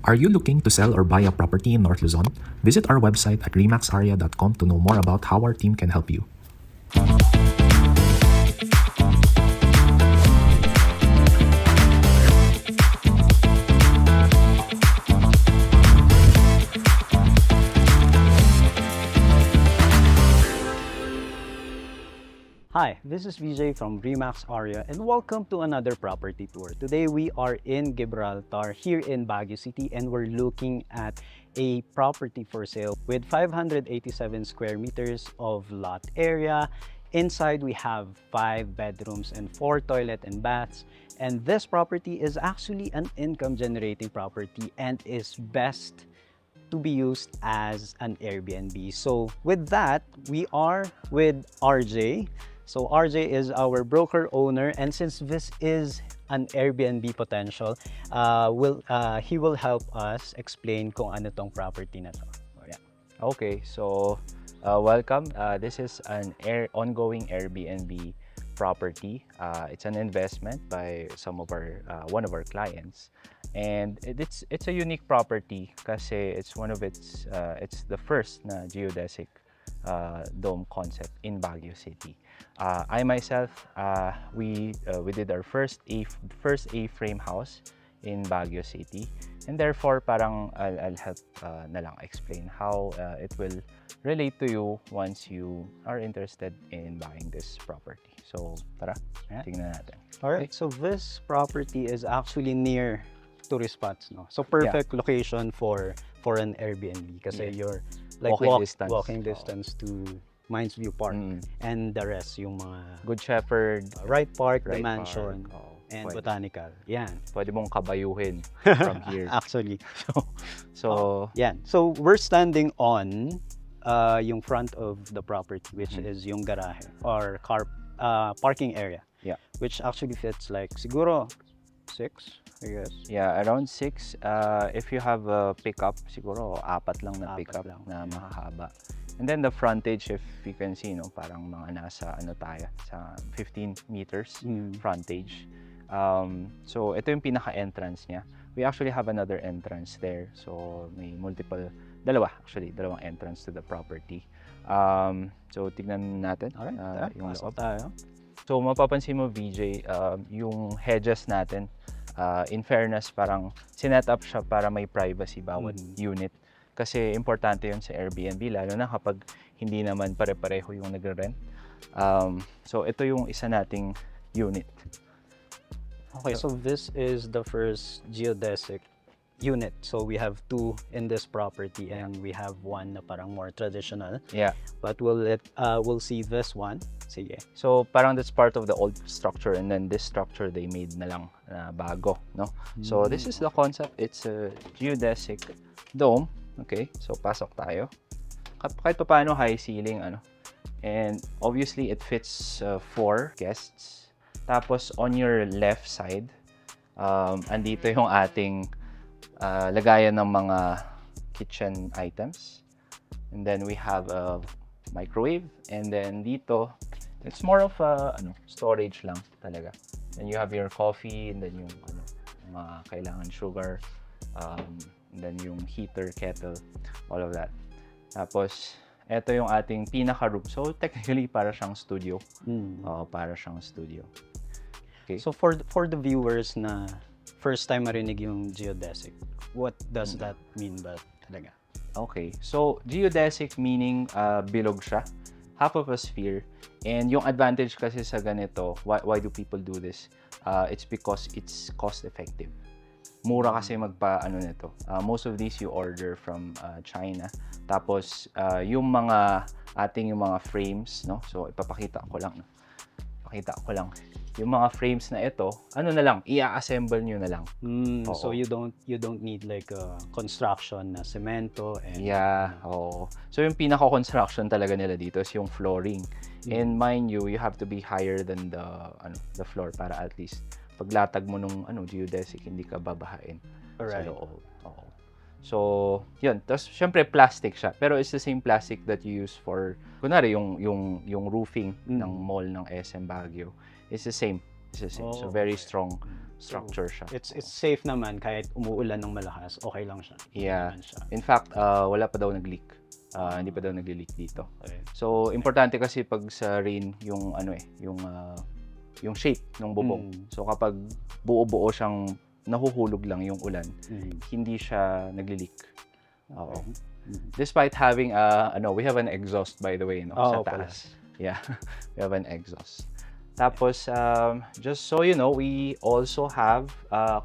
Are you looking to sell or buy a property in North Luzon? Visit our website at remaxaria.com to know more about how our team can help you. Hi, this is VJ from Remax Aria and welcome to another property tour. Today we are in Gibraltar here in Baguio City and we're looking at a property for sale with 587 square meters of lot area. Inside we have 5 bedrooms and 4 toilet and baths, and this property is actually an income generating property and is best to be used as an Airbnb. So with that, we are with RJ. So RJ is our broker owner, and since this is an Airbnb potential, he will help us explain kung ano tong property na to. Yeah. Okay, so welcome. This is an ongoing Airbnb property. It's an investment by one of our clients, and it's a unique property kasi it's the first na geodesic dome concept in Baguio City. I myself, we did our first A-frame house in Baguio City, and therefore parang I'll help na lang explain how it will relate to you once you are interested in buying this property. So tara, tingnan natin. Alright, so this property is actually near tourist spots, no? So perfect location for an Airbnb kasi you're like walking distance to Mines View Park and the rest, yung mga Good Shepherd, Wright Park, the mansion, and Botanical. Yan. Pwede mong kabayuhin from here. Actually. So yan. So we're standing on yung front of the property, which is yung garahe or car parking area. Yeah. Which actually fits like siguro 6, I guess. Yeah, around 6. If you have a pickup, siguro 4 lang na pickup na mahahaba. And then the frontage, if you can see, no, parang mga nasa sa 15 meters frontage. So ito yung pinaka-entrance niya. We actually have another entrance there. So may dalawang entrance to the property. So tignan natin yung loob. So mapapansin mo, VJ, yung hedges natin, in fairness, parang sinet up siya para may privacy bawat unit. Kasi importante yun sa Airbnb, lalo na kapag hindi naman pare-pareho yung nagre-rent. So ito yung isa nating unit. Okay, so this is the first geodesic unit. So we have 2 in this property and we have 1 na parang more traditional. Yeah. But we'll see this one. Sige. So parang that's part of the old structure, and then this structure they made na lang na bago, no? So this is the concept. It's a geodesic dome. Okay, so pasok tayo. Kahit paano high ceiling, and obviously it fits 4 guests. Tapos on your left side, andito yung ating lagayan ng mga kitchen items. And then we have a microwave, and then dito it's more of a storage lang talaga. Then you have your coffee, and then yung mga kailangan sugar, and then yung heater, kettle, all of that. Tapos ito yung ating pinaka-room. So technically para siyang studio. Para siyang studio. Okay. So for the viewers na first time marinig yung geodesic, what does that mean ba talaga? Okay. So geodesic meaning bilog siya, half of a sphere. And yung advantage kasi sa ganito, why do people do this? It's because it's cost effective. Mura kasi nito. Most of these you order from China. Tapos yung mga frames, no? So ipapakita ko lang. Yung mga frames na ito, na lang, i-assemble nyo na lang. So you don't need like a construction na semento and So yung pinaka-construction talaga nila dito is yung flooring. And mind you have to be higher than the floor para at least paglatag mo nung geodesic, hindi ka babahain sa loob. So, yun. Tapos, syempre, plastic siya. Pero it's the same plastic that you use for, kunwari, yung roofing ng mall ng SM Baguio. It's the same. So, very strong structure siya. It's safe naman kahit umuulan ng malakas, okay lang siya. Yeah. Naman siya. In fact, wala pa daw nag-leak. Hindi pa daw nag-leak dito. Okay. So, importante kasi pag sa rain, yung yung shape ng bubong. So, kapag buo-buo siyang nahuhulog lang yung ulan, hindi siya nagli-leak. Oo. Despite having we have an exhaust by the way, no, sa taas. Yeah. We have an exhaust. Tapos, just so you know, we also have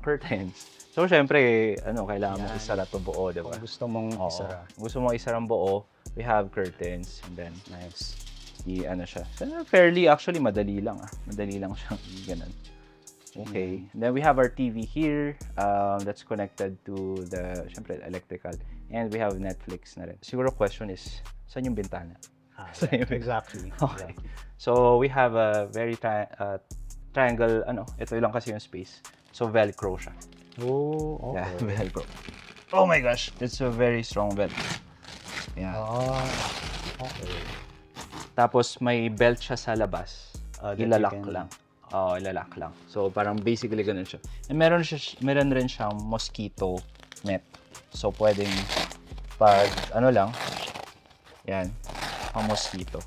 curtains. So, syempre, kailangan mo isara ito buo, di ba? Kung gusto mong isara. Gusto mong isarang buo, we have curtains. And then, nice. Siya. So, fairly, actually, madali lang. Madali lang siyang ganun. Okay. Then, we have our TV here. That's connected to the, syempre, electrical. And we have Netflix na rin. Siguro question is, saan yung bintana? Exactly. Okay. So, we have a very triangle, ito lang kasi yung space. So, Velcro siya. Oh, okay. Yeah, Velcro. Oh my gosh, it's a very strong Velcro. Yeah. Okay. Tapos, may belt siya sa labas. Ilalak lang. Ilalak lang. So, parang basically ganun siya. And meron rin siyang mosquito net. So, pwedeng pag, yan, ang mosquito.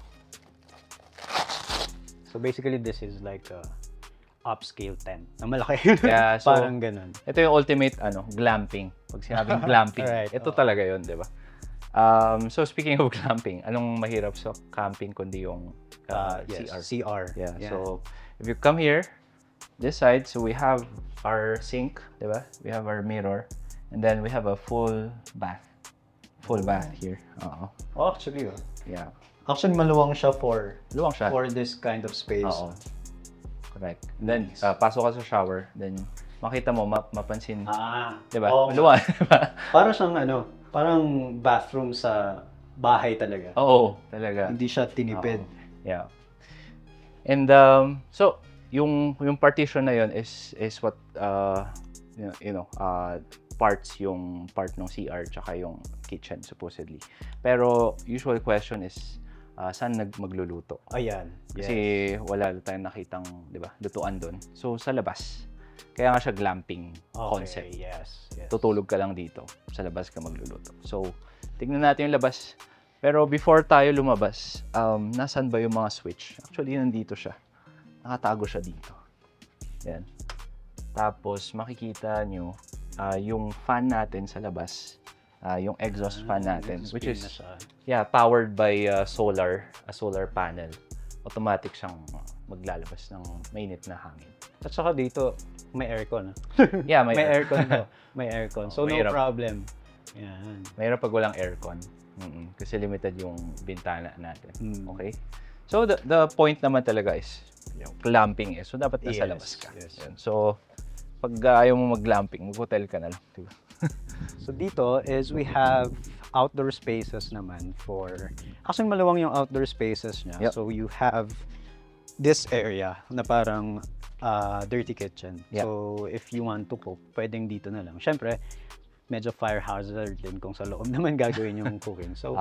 So basically, this is like a upscale tent na malaki. Yeah, so, parang ganun. Ito yung ultimate, glamping. Pag sinabing glamping, Right, ito talaga yun, di ba? So speaking of glamping, anong mahirap sa camping kundi yung CR. Yeah, so if you come here, this side, so we have our sink, di ba? We have our mirror, and then we have a full bath. Full bath here. Oh, actually, Yeah. Actually, maluwang siya for this kind of space. Correct. And then, pasok ka sa shower, then makita mo, mapansin, di ba? Oh, maluwang. Parang siyang parang bathroom sa bahay talaga. Oo, talaga. Hindi siya tinipid. Yeah. And so yung partition na yun is what parts yung part ng CR tsaka yung kitchen supposedly. Pero usual question is saan magluluto? Ayan. Kasi wala tayong nakitang, 'di ba, lutuan doon. So sa labas. Kaya nga siya glamping concept. Yes. Tutulog ka lang dito, sa labas ka magluluto. So tingnan natin yung labas. Pero before tayo lumabas, nasaan ba yung mga switch? Actually nandito siya. Nakatago siya dito. Yan. Tapos makikita nyo yung fan natin sa labas. Yung exhaust fan natin, which is powered by a solar panel. Automatic siyang maglalabas ng mainit na hangin. At saka dito may aircon. Yeah, may aircon to. May aircon. So no problem. Yan. Mahirap pag walang aircon. Kasi limited yung bintana natin. Okay? So the point naman talaga is yung glamping so dapat nasa labas ka. Yan. So pag ayaw mo mag-glamping, mag-hotel ka na lang, diba? So dito is we have outdoor spaces naman for, actually maluwang yung outdoor spaces niya. So you have this area na parang dirty kitchen. So if you want to cook, pwedeng dito na lang. Syempre, medyo fire hazard din kung sa loob naman gagawin yung cooking. So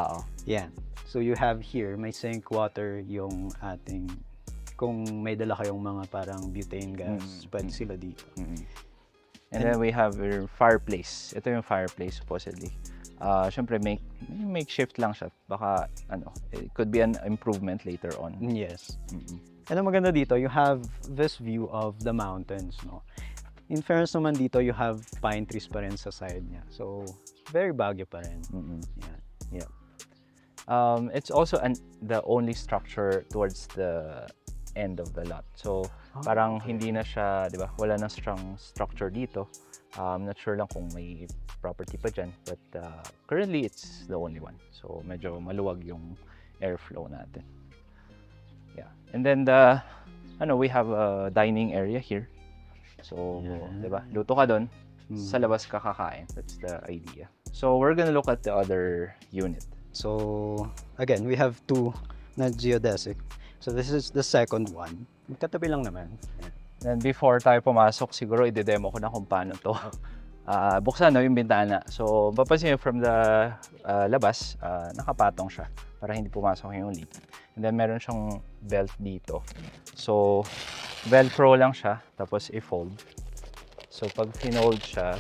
yan. So you have here, may sink water yung ating, kung may dala kayong mga parang butane gas, pwede sila dito. And then we have your fireplace. Ito yung fireplace supposedly. Syempre makeshift lang siya. Baka it could be an improvement later on. Yes. And ang maganda dito, you have this view of the mountains, no? In fairness naman dito, you have pine trees pa rin sa side niya. So, very Baguio pa rin. Yeah. It's also the only structure towards the end of the lot. So, parang hindi na siya, di ba? Wala na strong structure dito. I'm not sure lang kung may property pa dyan. But currently, it's the only one. So, medyo maluwag yung airflow natin. Yeah. And then, we have a dining area here. So, di ba? Luto ka doon. Sa labas ka kakain. That's the idea. So, we're gonna look at the other unit. So, again, we have two na geodesic. So, this is the second one. Magkatabi lang naman. And before tayo pumasok, siguro i-demo ko na kung paano to. Buksan yung bintana. So, papansin nyo from the labas, nakapatong siya para hindi pumasok yung leak. And then, meron siyang belt dito. So, Velcro lang siya, tapos i-fold. So, pag finold siya,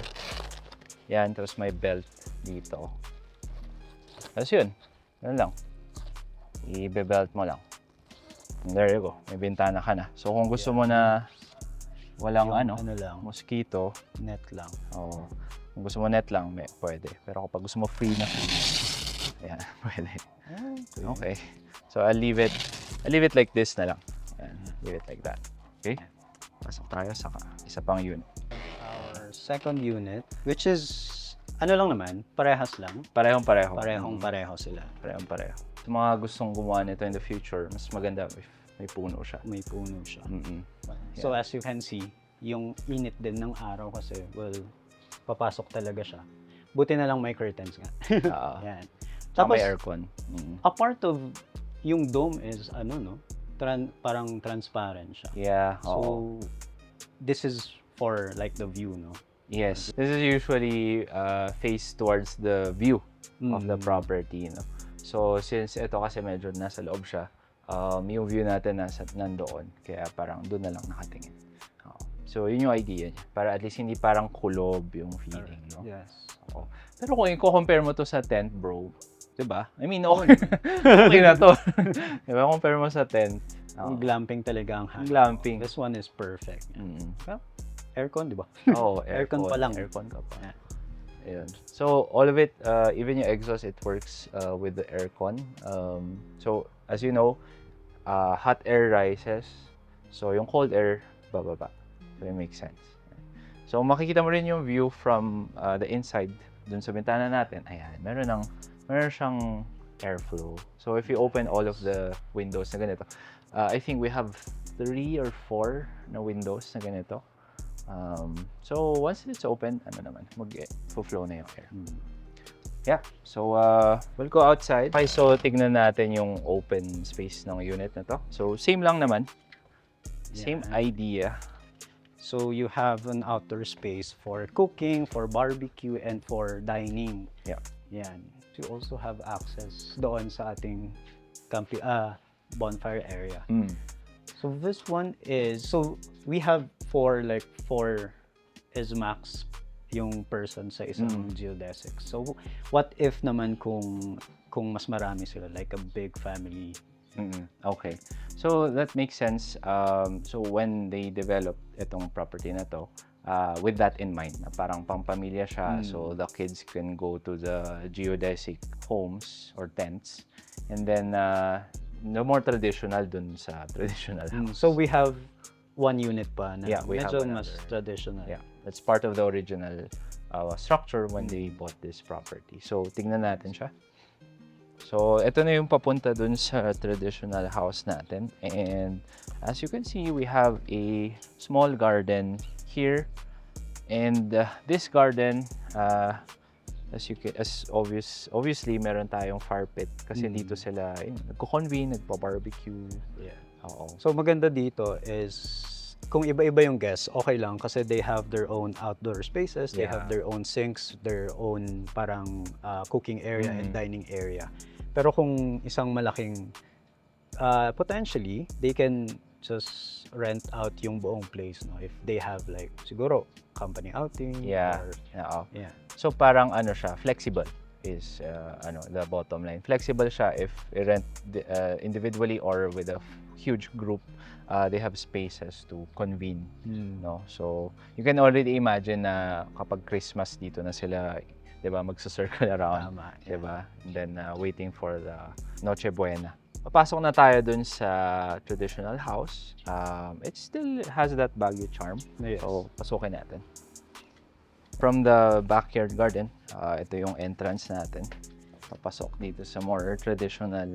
yan, tapos may belt dito. Tapos yun, yun lang. I-belt mo lang. And there you go, may bintana ka na. So, kung gusto mo na walang Yung ano lang, mosquito, net lang. oh, kung gusto mo net lang, pwede. Pero kapag gusto mo free na free, ayan, pwede. Okay. So, I'll leave it like this na lang. Ayan, leave it like that. Okay? Pasok tayo sa isa pang unit. Our second unit, which is, ano lang naman, parehas lang. Parehong-pareho. Parehong-pareho sila. Parehong-pareho. Sa mga gustong gumawa nito in the future, mas maganda if may puno siya. May puno siya. Yeah. So as you can see, yung init din ng araw kasi, well, papasok talaga siya. Buti na lang may curtains nga. Yan. Tapos, Tapos, may aircon. a part of yung dome is, ano no, parang transparent siya. Yeah. So, this is for like the view, no? Yes. This is usually faced towards the view of the property. No? So, since ito kasi medyo nasa loob siya, yung view natin nandoon. Kaya parang doon na lang nakatingin. So, yun yung idea niya. Para at least hindi parang kulob yung feeling. No? Yes. Pero kung i-compare mo to sa tent, bro, diba? I mean, okay. Okay na to. Diba? Compare mo sa tent. Yung glamping talaga ang hangin. Glamping. This one is perfect. Well, aircon, di ba? Oo, Aircon pa lang. Aircon ka pa. Ayun. So, all of it, even yung exhaust, it works with the aircon. So, as you know, hot air rises. So, yung cold air, bababa. So, it makes sense. So, makikita mo rin yung view from the inside, dun sa bintana natin. Ayan, meron siyang airflow. So, if you open all of the windows na ganito, I think we have 3 or 4 na windows na ganito. So, once it's open, mag-flow na yung air. Yeah, so we'll go outside. Okay, so tignan natin yung open space ng unit na to. So, same lang naman. Same idea. So, you have an outdoor space for cooking, for barbecue, and for dining. Yeah. Yan. You also have access doon sa ating bonfire area. So this one is, so we have four is max yung person sa isang geodesic. So what if naman kung mas marami sila, like a big family? Okay. So that makes sense. So when they develop itong property na to, with that in mind, na parang pang-pamilya siya, so the kids can go to the geodesic homes or tents, and then no more traditional dun sa traditional house. So we have one unit pa na we have medyo another. mas traditional. Yeah, that's part of the original structure when they bought this property. So tingnan natin siya. So ito na yung papunta dun sa traditional house natin, and as you can see, we have a small garden here, and this garden, obviously meron tayong fire pit kasi dito sila nagko-convene, nagpa-barbecue. Yeah. Oo. So maganda dito is kung iba-iba yung guests, okay lang kasi they have their own outdoor spaces, they have their own sinks, their own parang cooking area and dining area. Pero kung isang malaking potentially they can just rent out yung buong place, no, if they have like siguro company outing or So parang siya, flexible is the bottom line. Flexible siya if rent individually or with a huge group. They have spaces to convene, no? So you can already imagine na kapag Christmas dito na sila, 'di ba, magsa-circle around, 'di ba? And then waiting for the Noche Buena. Papasok na tayo dun sa traditional house. It still has that Baguio charm. Yes. So pasukin natin. From the backyard garden, ito yung entrance natin. Papasok dito sa more traditional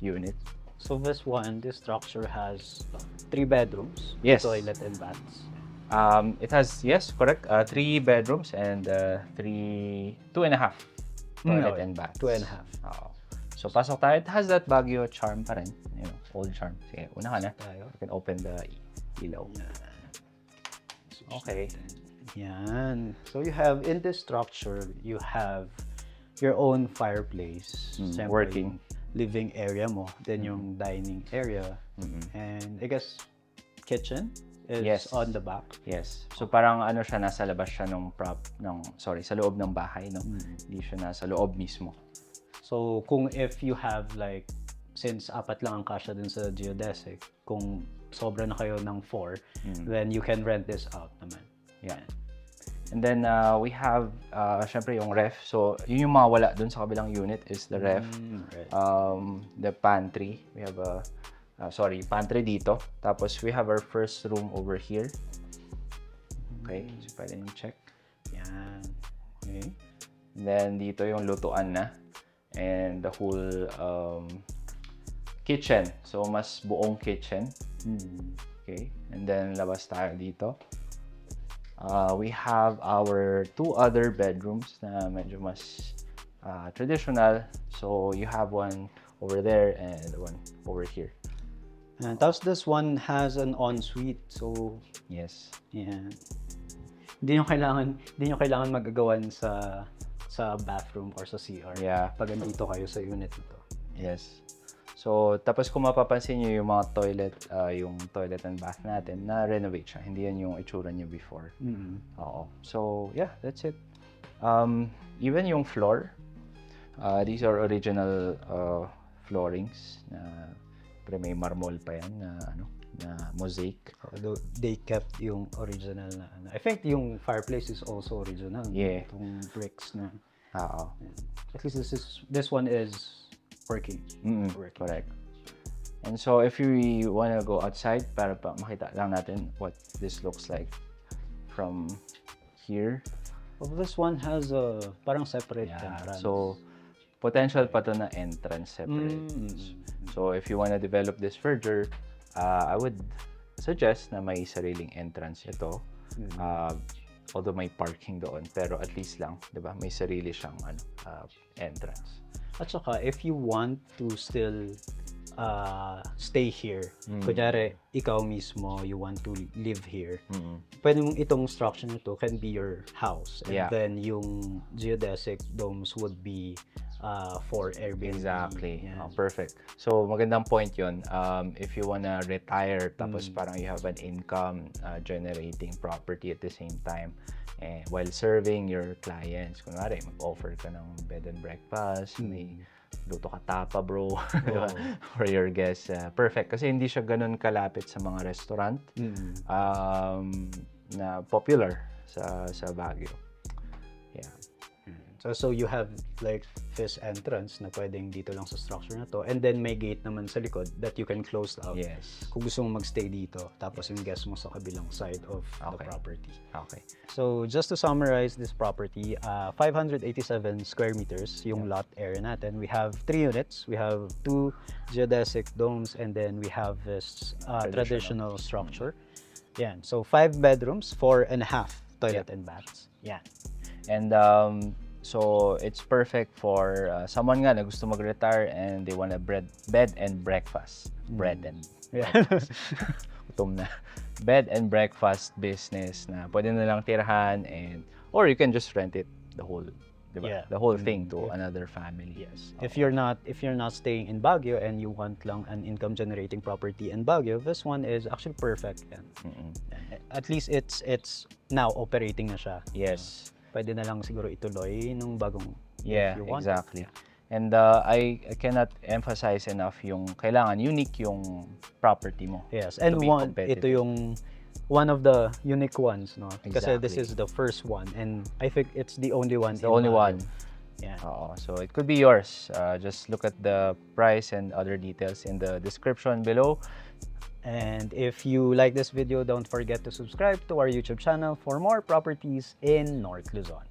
unit. So this structure has 3 bedrooms, Yes. toilet and baths. It has, yes, correct, 3 bedrooms and 2.5 toilet and baths. 2.5. So pasok tayo. It has that Baguio charm pa rin, old charm. Sige, una ka na. Tayo. You can open the ilaw. Okay. Yan. So you have, in this structure, you have your own fireplace. Siyempre, Working. living area mo, then yung dining area, and I guess kitchen. is Yes. on the back. Yes. So parang ano siya, nasa labas siya sa loob ng bahay, no? Mm. Hindi siya nasa loob mismo. So kung if you have like, since apat lang ang kasya dun sa geodesic, kung sobra na kayo ng 4, then you can rent this out naman. Yeah. And then we have syempre yung ref. So yun yung mga wala dun sa kabilang unit is the ref, Right. the pantry. We have a pantry dito. Tapos we have our first room over here. Okay, so pwede nyo check. Yan. Okay. And then dito yung lutuan na. And the whole kitchen. So mas buong kitchen. Okay. And then labas tayo dito. We have our 2 other bedrooms na medyo mas traditional. So you have one over there and one over here. And tapos this one has an ensuite. So Yes. yan. Hindi nyo kailangan magagawan sa bathroom or sa CR. Yeah. Pag andito kayo sa unit na to. Yes. So, tapos kung mapapansin nyo yung mga yung toilet and bath natin, na-renovate siya. Hindi yan yung itsura nyo before. Oo. So, yeah, that's it. Even yung floor, these are original floorings na may marmol pa yan na mosaic. Although they kept yung original na ano. I think yung fireplace is also original. Yeah. Itong bricks na. Oo. At least this one is working. Correct. And so if we want to go outside para makita lang natin what this looks like from here. Well, this one has a parang separate Yeah. entrance. So potential pa to na entrance separate. So if you want to develop this further, I would suggest na may sariling entrance ito. Although may parking doon, pero at least lang, 'di ba? May sarili siyang entrance. At saka, if you want to still stay here, kunyari, ikaw mismo, you want to live here, pwede mong itong structure na to can be your house. And Yeah. then, yung geodesic domes would be for Airbnb. Exactly. Yeah. Perfect. So, magandang point yun. If you wanna retire, tapos parang you have an income generating property at the same time, while serving your clients. Kunwari, mag-offer ka ng bed and breakfast, may luto ka tapa, bro, for your guests. Perfect. Kasi hindi siya ganun kalapit sa mga restaurant na popular sa Baguio. Yeah. So you have like this entrance na pwedeng dito lang sa structure na to, and then may gate naman sa likod that you can close out. Yes. Kung gusto mong magstay dito, tapos yung guest mo sa kabilang side of the property. Okay. So just to summarize this property, 587 square meters yung lot area natin. We have 3 units. We have 2 geodesic domes, and then we have this traditional structure. Yan. So 5 bedrooms, 4.5 toilet and baths. Yan. And so it's perfect for someone nga na gusto mag-retire and they want a bed and breakfast. Gutom na. Bed and breakfast business na pwede na lang tirahan, or you can just rent it the whole, diba? Yeah. The whole thing to another family. Yes. If you're not staying in Baguio and you want lang an income generating property in Baguio, this one is actually perfect. Yan. At least it's now operating na siya. Yes. Pwede na lang siguro ituloy nung bagong Yeah, if you want. exactly. And I cannot emphasize enough yung kailangan unique yung property mo. Yes, and be ito yung one of the unique ones, no? Kasi this Exactly. is the first one, and I think it's the only one. It's the only one. Yeah. So it could be yours. Just look at the price and other details in the description below. And if you like this video, don't forget to subscribe to our YouTube channel for more properties in North Luzon.